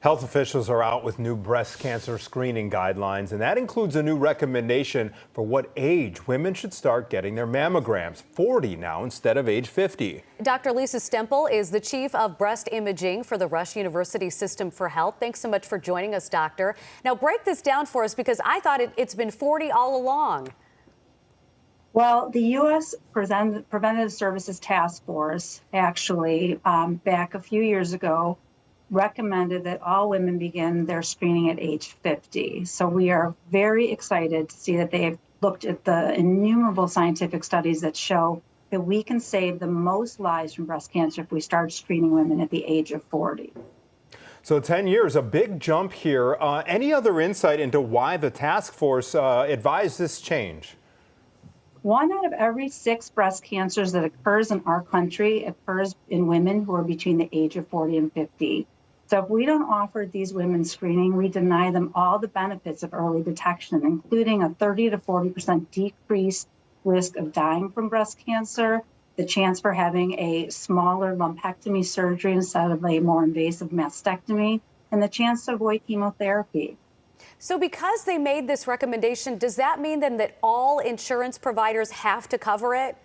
Health officials are out with new breast cancer screening guidelines, and that includes a new recommendation for what age women should start getting their mammograms, 40 now instead of age 50. Dr. Lisa Stempel is the chief of breast imaging for the Rush University System for Health. Thanks so much for joining us, doctor. Now break this down for us, because I thought it's been 40 all along. Well, the U.S. Preventive Services Task Force actually, back a few years ago, recommended that all women begin their screening at age 50. So we are very excited to see that they have looked at the innumerable scientific studies that show that we can save the most lives from breast cancer if we start screening women at the age of 40. So 10 years, a big jump here. Any other insight into why the task force advised this change? 1 out of every 6 breast cancers that occurs in our country occurs in women who are between the age of 40 and 50. So if we don't offer these women screening, we deny them all the benefits of early detection, including a 30 to 40% decreased risk of dying from breast cancer, the chance for having a smaller lumpectomy surgery instead of a more invasive mastectomy, and the chance to avoid chemotherapy. So because they made this recommendation, does that mean then that all insurance providers have to cover it?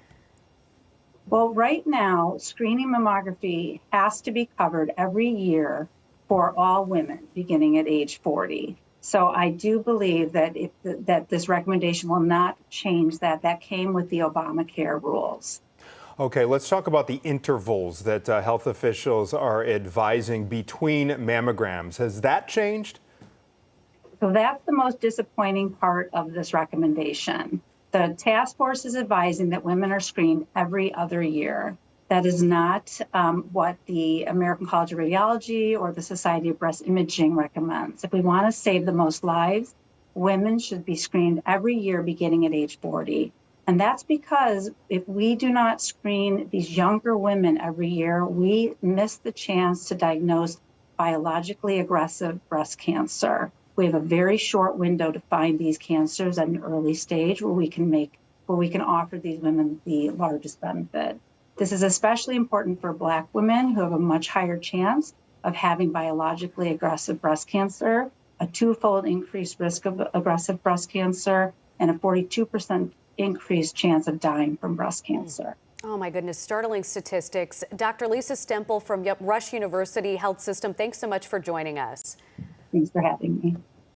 Well, right now, screening mammography has to be covered every year for all women beginning at age 40. So I do believe that that this recommendation will not change that. That came with the Obamacare rules. Okay, let's talk about the intervals that health officials are advising between mammograms. Has that changed? So that's the most disappointing part of this recommendation. The task force is advising that women are screened every other year. That is not what the American College of Radiology or the Society of Breast Imaging recommends. If we want to save the most lives, women should be screened every year beginning at age 40. And that's because if we do not screen these younger women every year, we miss the chance to diagnose biologically aggressive breast cancer. We have a very short window to find these cancers at an early stage where we can offer these women the largest benefit. This is especially important for Black women who have a much higher chance of having biologically aggressive breast cancer, a 2-fold increased risk of aggressive breast cancer, and a 42% increased chance of dying from breast cancer. Oh my goodness, startling statistics. Dr. Lisa Stempel from Rush University Health System, thanks so much for joining us. Thanks for having me.